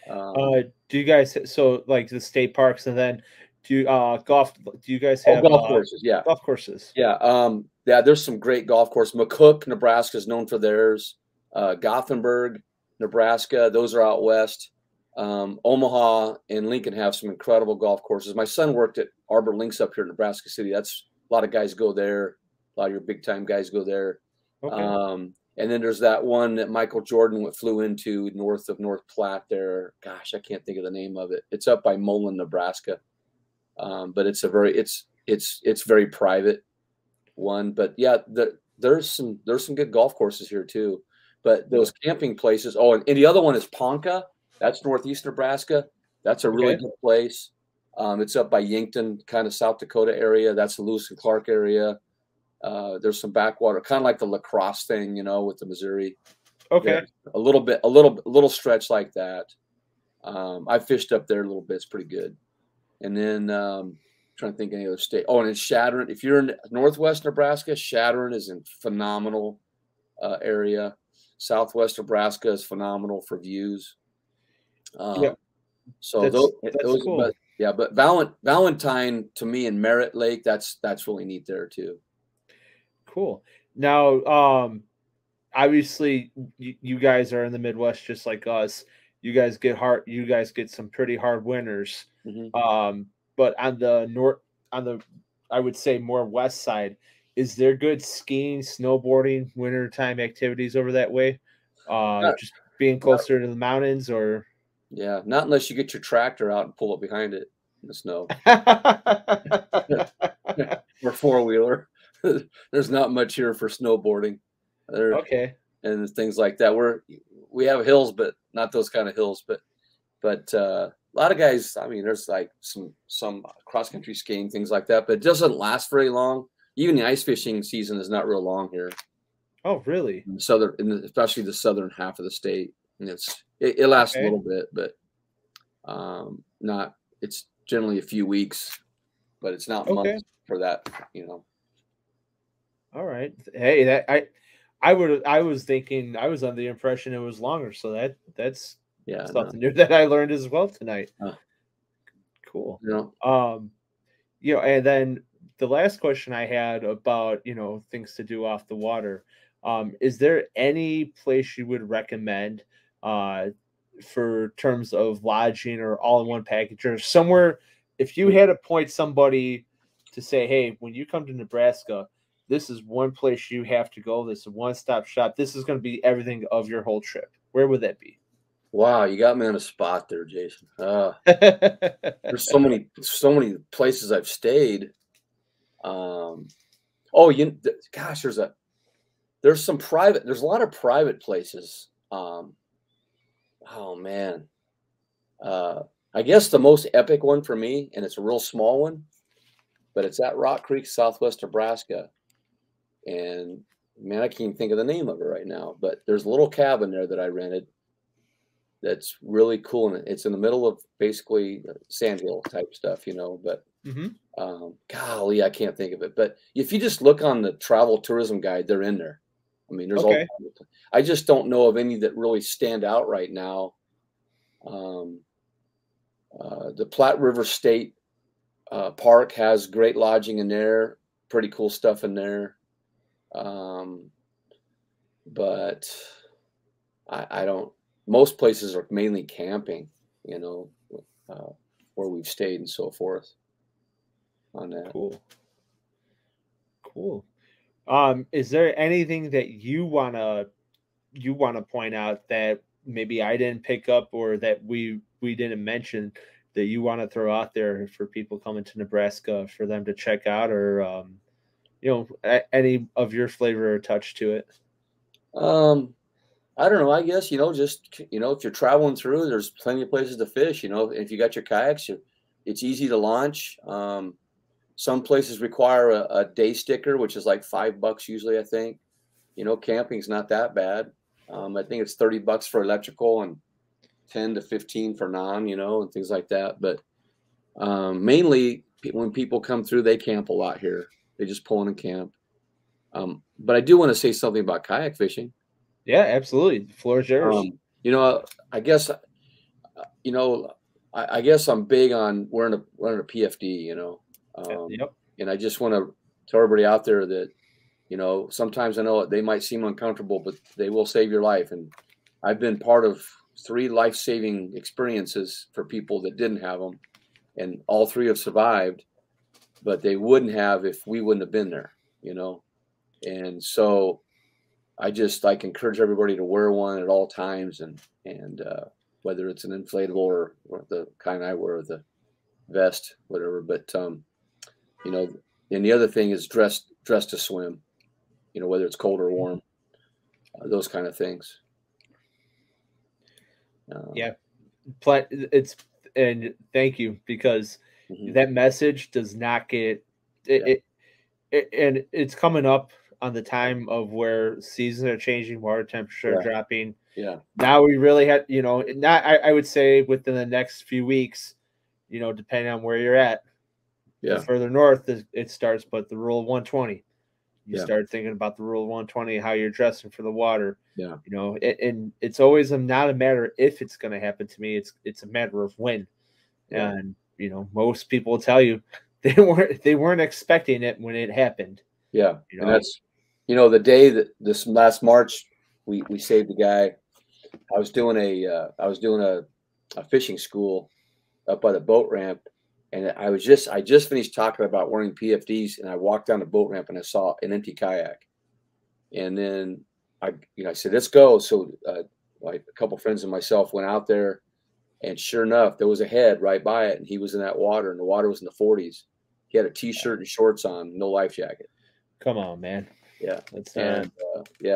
Do you guys, so like the state parks, and then do you do you guys have golf courses? Yeah. Golf courses. Yeah. There's some great golf courses. McCook, Nebraska is known for theirs. Gothenburg, Nebraska, those are out west. Omaha and Lincoln have some incredible golf courses. My son worked at Arbor Links up here in Nebraska City. That's a lot of guys go there. A lot of your big time guys go there. Okay. And then there's that one that Michael Jordan flew into north of North Platte there. Gosh, I can't think of the name of it. It's up by Mullen, Nebraska. But it's it's very private one. But yeah, there's some good golf courses here too. But those camping places. Oh, and the other one is Ponca. That's northeast Nebraska. That's a really good place. It's up by Yankton, kind of South Dakota area. That's the Lewis and Clark area. There's some backwater, kind of like the lacrosse thing, with the Missouri. Okay. Yeah, a little stretch like that. I fished up there a little bit. It's pretty good. And then trying to think of any other state. Oh, and it's Shadron. If you're in northwest Nebraska, Shadron is a phenomenal area. Southwest Nebraska is phenomenal for views. So those cool. But Valentine to me and Merritt Lake, that's really neat there too. Cool. Now, obviously, you guys are in the Midwest just like us. You guys get some pretty hard winters. But on the I would say more west side, is there good skiing, snowboarding, wintertime activities over that way? Just being closer to the mountains, or not unless you get your tractor out and pull it behind it in the snow. Or four-wheeler. There's not much here for snowboarding. And things like that. We have hills, but not those kind of hills. But a lot of guys, I mean, there's like some cross-country skiing, things like that, but it doesn't last very long. Even the ice fishing season is not real long here. Oh, really? in the southern, especially the southern half of the state. And it lasts a little bit, but not. It's generally a few weeks, but it's not months for that. All right. Hey, I was thinking, I was under the impression it was longer, so that's something new that I learned as well tonight. Cool. And then the last question I had about, things to do off the water. Is there any place you would recommend for terms of lodging or all-in-one package, or somewhere, if you had to point somebody to say, hey, when you come to Nebraska, this is one place you have to go. This is a one-stop shop. This is going to be everything of your whole trip. Where would that be? Wow, you got me on a spot there, Jason. There's so many places I've stayed. Gosh, there's a lot of private places. Oh man. I guess the most epic one for me, and it's a real small one, but it's at Rock Creek, Southwest Nebraska. And man, I can't even think of the name of it right now, but there's a little cabin there that I rented that's really cool. And it's in the middle of basically sandhill type stuff, but golly, I can't think of it. But if you just look on the travel tourism guide, they're in there. I mean, there's all. I just don't know of any that really stand out right now. The Platte River State Park has great lodging in there, pretty cool stuff in there. But I don't. Most places are mainly camping, where we've stayed and so forth. On that. Cool. Is there anything that you wanna point out that maybe I didn't pick up, or that we didn't mention, that you want to throw out there for people coming to Nebraska for them to check out, or any of your flavor or touch to it? I don't know. I guess just if you're traveling through, there's plenty of places to fish. If you got your kayaks, it's easy to launch. Some places require a day sticker, which is like $5 usually, I think. Camping's not that bad. I think it's $30 for electrical and 10 to 15 for non, and things like that. But mainly when people come through, they camp a lot here. They just pull in and camp. But I do want to say something about kayak fishing. Yeah, absolutely. The floor is yours. I guess, I guess I'm big on wearing a PFD, Yep. And I just want to tell everybody out there that, sometimes I know they might seem uncomfortable, but they will save your life. And I've been part of 3 life-saving experiences for people that didn't have them, and all 3 have survived, but they wouldn't have if we wouldn't have been there, And so I just encourage everybody to wear one at all times, and whether it's an inflatable or the kind I wear, the vest, whatever. But and the other thing is dress to swim, whether it's cold or warm, those kind of things. And thank you, because that message does not get it, and it's coming up on the time of where seasons are changing, water temperature are dropping. Yeah. Now we really had, I would say within the next few weeks, depending on where you're at. Yeah. The further north it starts, but the rule of 120. You start thinking about the rule of 120, how you're dressing for the water. Yeah. And it's always not a matter if it's going to happen to me. It's a matter of when. Yeah. And most people will tell you they weren't expecting it when it happened. Yeah. And that's the day that this last March we saved a guy. I was doing a fishing school up by the boat ramp, and I just finished talking about wearing PFDs, and I walked down the boat ramp and I saw an empty kayak, and then I said, let's go. So a couple friends and myself went out there, and sure enough, there was a head right by it, and he was in that water, and the water was in the 40s. He had a t-shirt and shorts on, no life jacket. Come on, man. Yeah.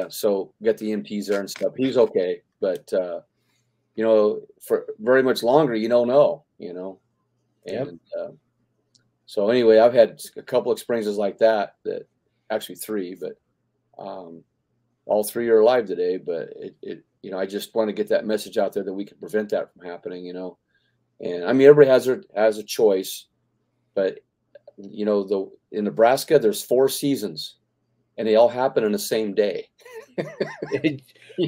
So got the EMTs there and stuff. He was okay, but for very much longer, you don't know, And so anyway, I've had a couple experiences like that actually 3, but all three are alive today, but you know, I just want to get that message out there that we can prevent that from happening, you know. And I mean, everybody has a choice, but you know, in Nebraska, there's 4 seasons, and they all happen in the same day.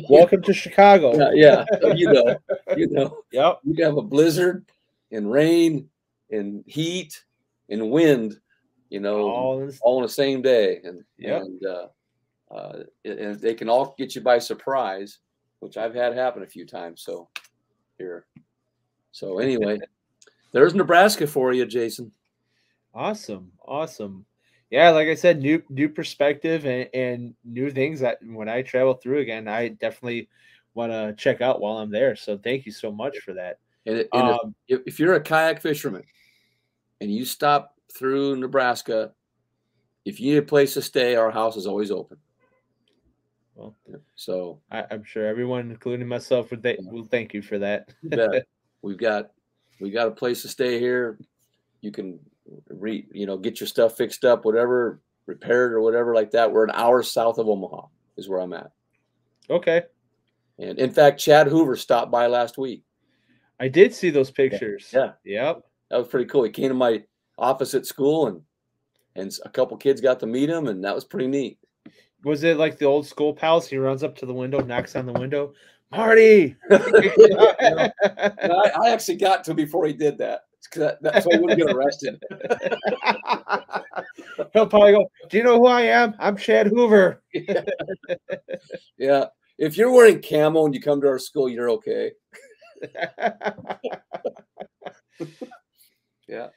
Welcome to Chicago. Yeah. So, you know, Yep. you can have a blizzard and rain and heat and wind, you know, all in the same day, and and they can all get you by surprise, which I've had happen a few times. So anyway, there's Nebraska for you, Jason. Awesome. Yeah, like I said, new perspective and new things that when I travel through again, I definitely want to check out while I'm there. So thank you so much for that. And if you're a kayak fisherman and you stop through Nebraska, if you need a place to stay, our house is always open. Well, so I'm sure everyone, including myself, will thank you for that. We've got a place to stay here. You can get your stuff fixed up, whatever, repaired or whatever like that. We're an hour south of Omaha is where I'm at. Okay. And in fact, Chad Hoover stopped by last week. I did see those pictures. Yeah. Yep. That was pretty cool. He came to my office at school and a couple kids got to meet him, and that was pretty neat. Was it like the old school pals? He runs up to the window, knocks on the window. Marty! I actually got to him before he did that. That's why he wouldn't get arrested. He'll probably go, do you know who I am? I'm Chad Hoover. Yeah. If you're wearing camo and you come to our school, you're okay. Yeah.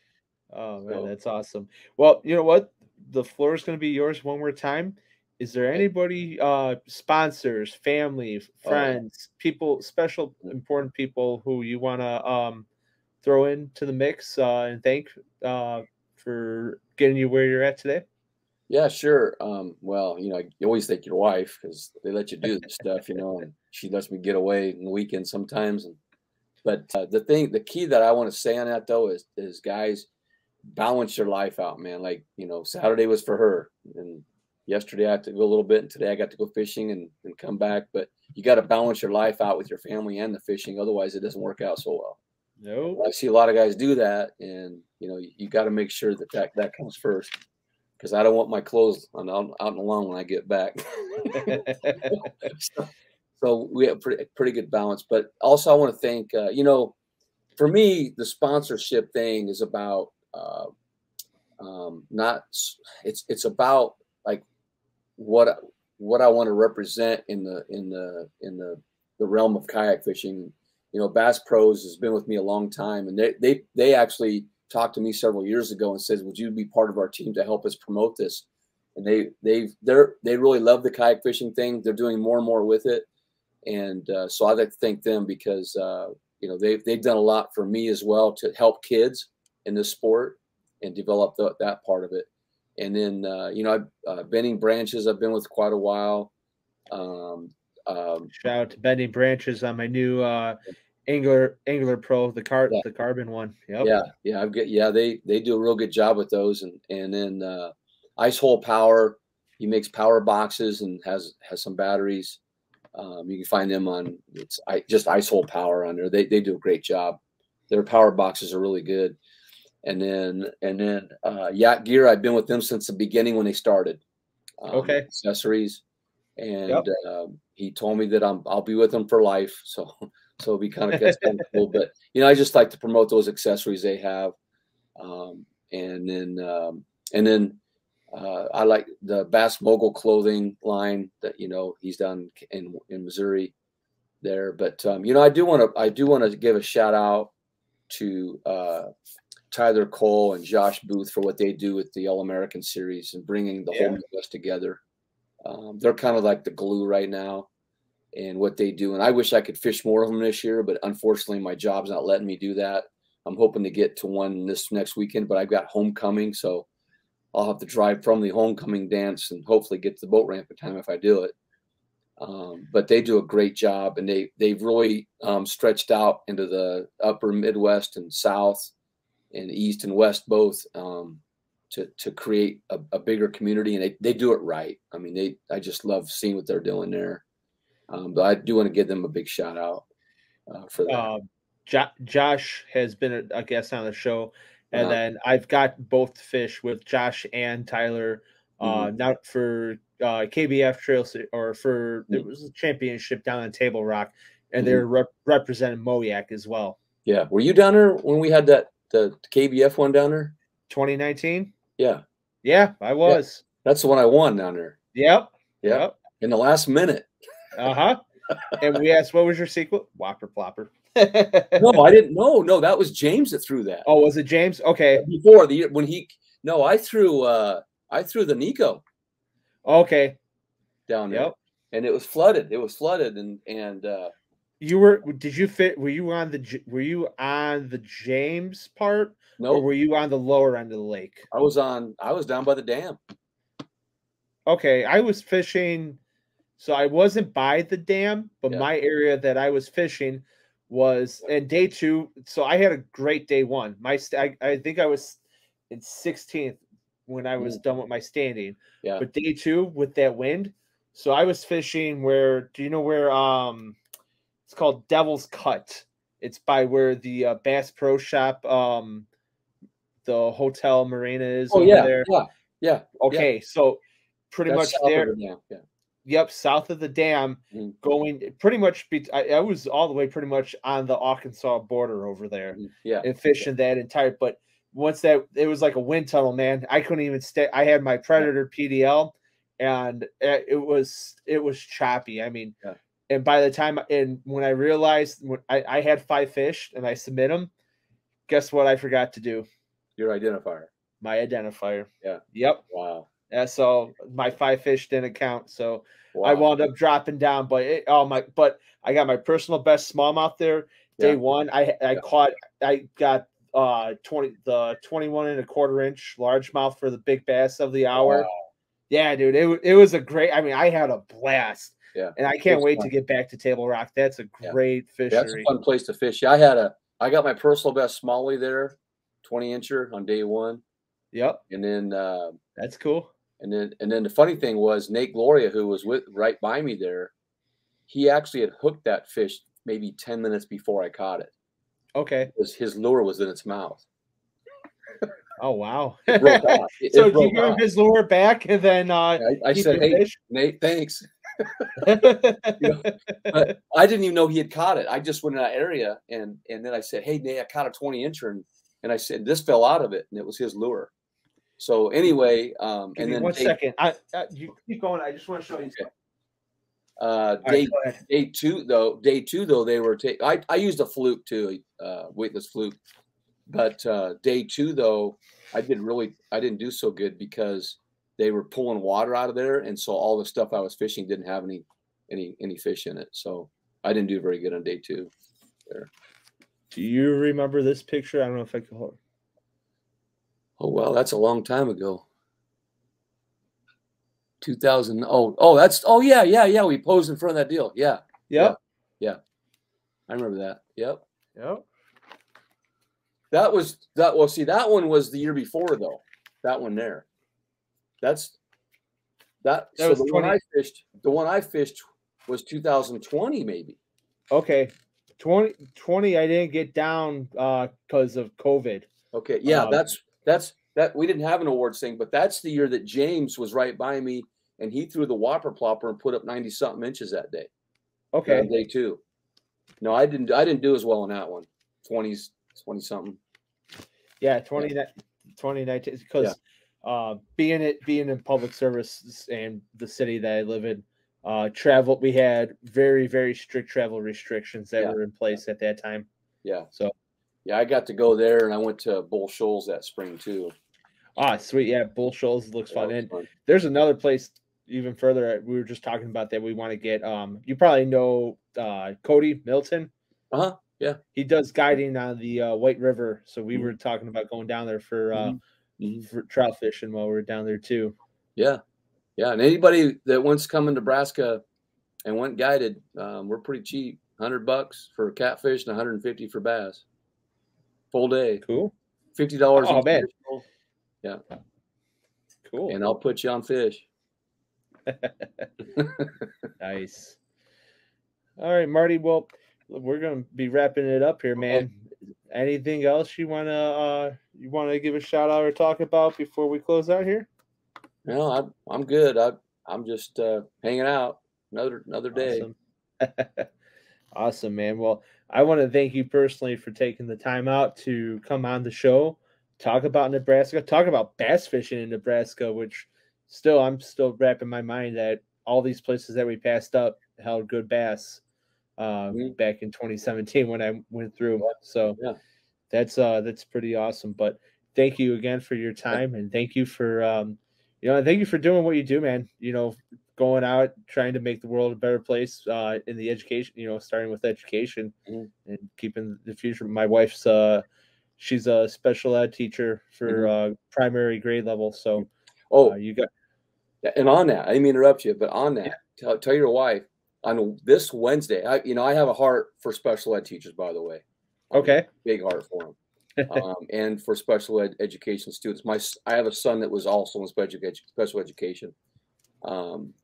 Oh, man, that's awesome. Well, you know what? The floor is going to be yours one more time. Is there anybody, sponsors, family, friends, people, special, important people who you want to throw into the mix and thank for getting you where you're at today? Yeah, sure. Well, you always thank your wife because they let you do this stuff, and she lets me get away on the weekend sometimes. But the key that I want to say on that though is guys, balance your life out, man. Like, Saturday was for her, and yesterday I had to go a little bit, and today I got to go fishing and come back. But you got to balance your life out with your family and the fishing, otherwise it doesn't work out so well. No, I see a lot of guys do that, and you got to make sure that comes first, because I don't want my clothes out and alone when I get back. so we have pretty good balance. But also I want to thank for me, the sponsorship thing is about it's about like what I want to represent in the realm of kayak fishing. Bass Pros has been with me a long time, and they actually talked to me several years ago and said, would you be part of our team to help us promote this? And they really love the kayak fishing thing. They're doing more and more with it. And so I'd like to thank them because, they've done a lot for me as well to help kids in this sport and develop that part of it. And then, Bending Branches, I've been with quite a while. Shout out to Bending Branches on my new Angler Pro, the carbon one. Yep. Yeah. They do a real good job with those. And then Ice Hole Power, he makes power boxes and has some batteries. You can find them on just Ice Hole Power on there. They do a great job. Their power boxes are really good. And then Yak Gear, I've been with them since the beginning when they started. Okay. Accessories. And he told me that I'll be with them for life. So it'll be kind of cool. But I just like to promote those accessories they have. And then I like the Bass Mogul clothing line that he's done in Missouri there. But I do want to give a shout out to Tyler Cole and Josh Booth for what they do with the All American Series and bringing the whole Midwest together. They're kind of like the glue right now in what they do. And I wish I could fish more of them this year, but unfortunately my job's not letting me do that. I'm hoping to get to one this next weekend, but I've got homecoming. So I'll have to drive from the homecoming dance and hopefully get to the boat ramp in time if I do it. But they do a great job, and they've really stretched out into the upper Midwest and South and East and West both. to create a bigger community, and they do it right. I mean, I just love seeing what they're doing there. But I do want to give them a big shout out for that. Josh has been a guest on the show, and Uh-huh. then I've got both fish with Josh and Tyler. Not for KBF Trails or for it was a championship down in Table Rock, and they're representing Moyak as well. Yeah, were you down there when we had the KBF one down there? 2019. Yeah, I was. Yeah. That's the one I won down there. Yep. In the last minute. And we asked, what was your sequel? Whopper Plopper. No, I didn't know. No, that was James that threw that. Oh, was it James? Okay. Before I threw the Nico. Okay. Down there. And it was flooded. And were you on the James part? No. Or were you on the lower end of the lake? I was down by the dam. Okay. I was fishing. So I wasn't by the dam, but my area that I was fishing was in day 2. So I had a great day 1. I think I was in 16th when I was done with my standing. Yeah. But day 2 with that wind. So I was fishing where, do you know where it's called Devil's Cut? It's by where the Bass Pro Shop, the Hotel Marina is over there. Yeah. Okay, so pretty much there. Yep, south of the dam, going pretty much. I was all the way pretty much on the Arkansas border over there, and fishing that entire. But once it was like a wind tunnel, man. I couldn't even stay. I had my Predator PDL, and it was choppy. I mean, and by the time when I realized I had 5 fish and I submit them, guess what I forgot to do? Your identifier. My identifier. Yeah. Yep. Wow. Yeah, so my 5 fish didn't count. So I wound up dropping down, but I got my personal best smallmouth there. Day 1, I got 21 1/4 inch largemouth for the big bass of the hour. Wow. Yeah, dude, it was a great. I mean, I had a blast. Yeah, and I can't wait to get back to Table Rock. That's a great fishery. That's a fun place to fish. Yeah, I got my personal best smallie there, 20-incher on day 1. Yep. And then that's cool. And then the funny thing was Nate Gloria, who was right by me there, he actually had hooked that fish maybe 10 minutes before I caught it. Okay. His lure was in its mouth. Oh wow! So you give him his lure back, and then I said, "Hey, fish? Nate, thanks." But I didn't even know he had caught it. I just went in that area, and then I said, "Hey, Nate, I caught a 20-incher," and I said, "This fell out of it," and it was his lure. So anyway, and then 1 second. You keep going. I just want to show you. Okay. Day two though, they were I used a fluke too, weightless fluke, but day 2 though, I didn't do so good because they were pulling water out of there, and so all the stuff I was fishing didn't have any fish in it. So I didn't do very good on day 2 there. Do you remember this picture? I don't know if I can hold it. Oh well, that's a long time ago. 2000. Yeah. We posed in front of that deal. Yeah. Yep. Yeah. I remember that. Yep. Yep. Well, see, that one was the year before though. That one there. So the one I fished was 2020 maybe. Okay. 2020 I didn't get down because of COVID. Okay. Yeah, that's we didn't have an awards thing, but that's the year that James was right by me and he threw the whopper plopper and put up 90-something inches that day. Okay. Day 2. No, I didn't do as well on that one. 20-something. Yeah, 2019 because being in public service and the city that I live in, we had very, very strict travel restrictions that were in place at that time. Yeah. So yeah, I got to go there, and I went to Bull Shoals that spring too. Ah, sweet. Yeah, Bull Shoals looks fun. And there's another place even further. We were just talking about that we want to get. You probably know Cody Milton. Yeah. He does guiding on the White River. So we were talking about going down there for trout fishing while we were down there too. Yeah. Yeah. And anybody that wants to come in Nebraska and went guided, we're pretty cheap. $100 for catfish and $150 for bass. Full day. Cool. $50. Oh man. Yeah. Cool. And I'll put you on fish. Nice. All right, Marty. Well, we're gonna be wrapping it up here, man. Okay. Anything else you wanna give a shout out or talk about before we close out here? No, I'm good. I'm just hanging out. Another day. Awesome. Awesome, man. Well, I want to thank you personally for taking the time out to come on the show, talk about Nebraska, talk about bass fishing in Nebraska, which I'm still wrapping my mind that all these places that we passed up held good bass back in 2017 when I went through. So Yeah. that's pretty awesome. But thank you again for your time, and thank you for thank you for doing what you do, man. Going out trying to make the world a better place in the education, starting with education and keeping the future. My wife's she's a special ed teacher for primary grade level. So you got. And on that, I didn't mean to interrupt you, but on that, tell your wife on this Wednesday. I have a heart for special ed teachers, by the way. Okay. Big heart for them. And for special education students. I have a son that was also in special education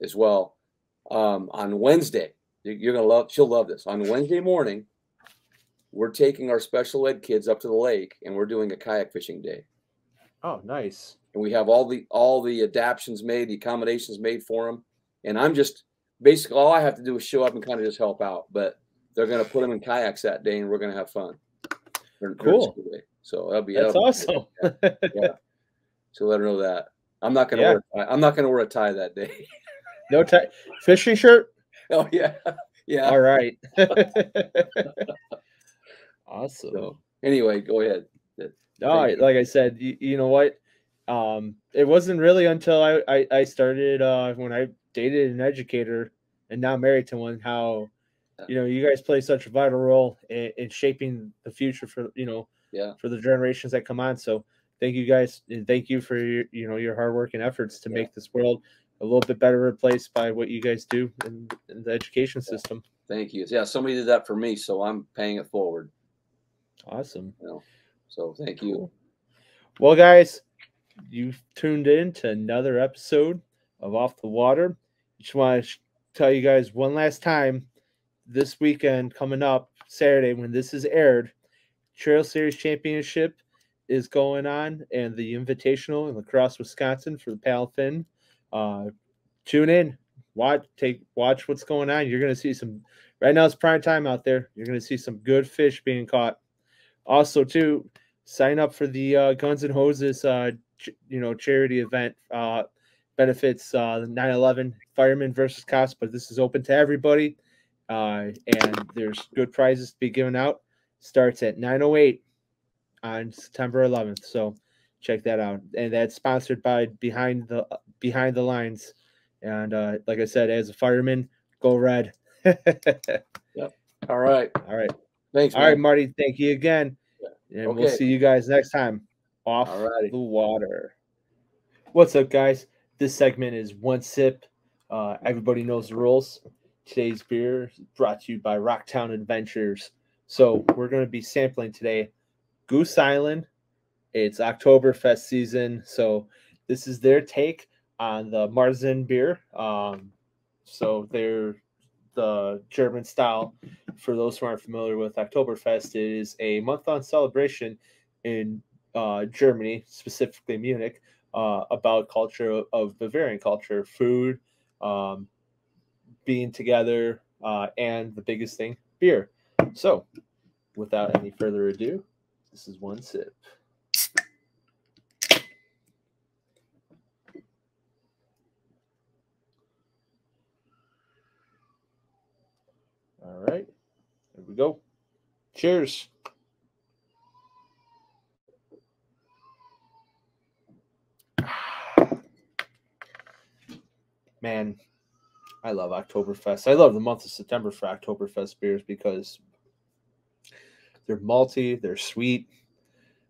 as well. On Wednesday, she'll love this. On Wednesday morning, we're taking our special ed kids up to the lake and we're doing a kayak fishing day. Oh, nice. And we have all the adaptations made, the accommodations made for them. And I'm just basically all I have to do is show up and kind of just help out. But they're going to put them in kayaks that day, and we're going to have fun. Cool. So that's awesome. Yeah. So let her know that I'm not going to wear a tie that day. No tie. Fishing shirt. Oh yeah. Yeah. All right. Awesome. So anyway, go ahead. All right. Like I said, you know what? It wasn't really until I started when I dated an educator and now married to one, how you guys play such a vital role in shaping the future for for the generations that come on. So thank you guys, and thank you for your hard work and efforts to make this world a little bit better place by what you guys do in the education system. Thank you. Yeah, somebody did that for me, so I'm paying it forward. Awesome. So thank you. Well, guys, you've tuned in to another episode of Off the Water. Just want to tell you guys one last time, this weekend coming up, Saturday, when this is aired, Trail Series Championship is going on, and the Invitational in La Crosse, Wisconsin for the paddle fin. Tune in, watch what's going on. You're going to see some. Right now it's prime time out there. You're going to see some good fish being caught. Also, too, sign up for the Guns and Hoses, charity event. Benefits the 9/11 firemen versus cops, but this is open to everybody, and there's good prizes to be given out. Starts at 9:08 on September 11th, so check that out. And that's sponsored by Behind the Lines. And like I said, as a fireman, go red. Yep. All right. Thanks, man. All right, Marty. Thank you again. And we'll see you guys next time off the water. What's up, guys? This segment is One Sip. Everybody knows the rules. Today's beer is brought to you by Rocktown Adventures. So we're going to be sampling today Goose Island. It's Oktoberfest season, so this is their take on the Marzen beer. So they're the German style. For those who aren't familiar with Oktoberfest, it is a month-long celebration in Germany, specifically Munich, about culture of Bavarian culture, food, being together, and the biggest thing, beer. So, without any further ado, this is One Sip. All right, here we go. Cheers. Man, I love Oktoberfest. I love the month of September for Oktoberfest beers because they're malty, they're sweet,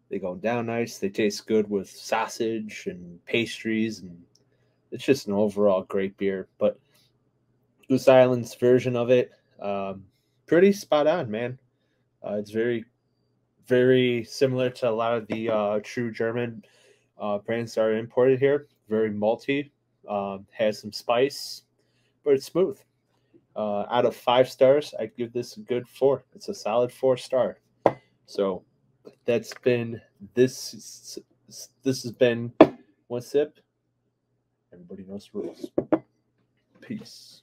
they go down nice, they taste good with sausage and pastries, and it's just an overall great beer. But Goose Island's version of it, pretty spot on, man. It's very, very similar to a lot of the true German Brands are imported here. Very malty, has some spice, but it's smooth. Out of 5 stars, I give this a good 4. It's a solid 4-star. So that's been this. This has been one sip. Everybody knows the rules. Peace.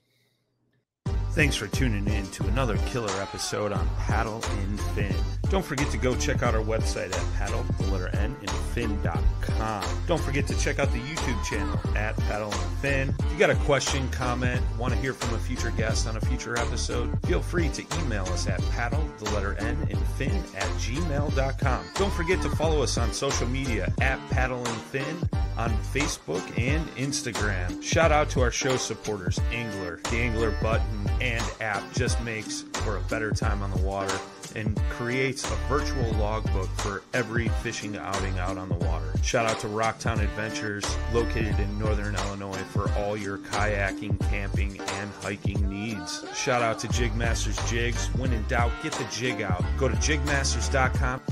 Thanks for tuning in to another killer episode on Paddle and Fin. Don't forget to go check out our website at paddle_and_fin.com. Don't forget to check out the YouTube channel at Paddle and Fin. If you got a question, comment, want to hear from a future guest on a future episode, feel free to email us at paddle_and_fin@gmail.com. Don't forget to follow us on social media at Paddle and Fin on Facebook and Instagram. Shout out to our show supporters, Angler. The Angler button and app just makes for a better time on the water and creates a virtual logbook for every fishing outing out on the water. Shout out to Rocktown Adventures, located in Northern Illinois, for all your kayaking, camping, and hiking needs. Shout out to Jigmasters Jigs. When in doubt, get the jig out. Go to jigmasters.com.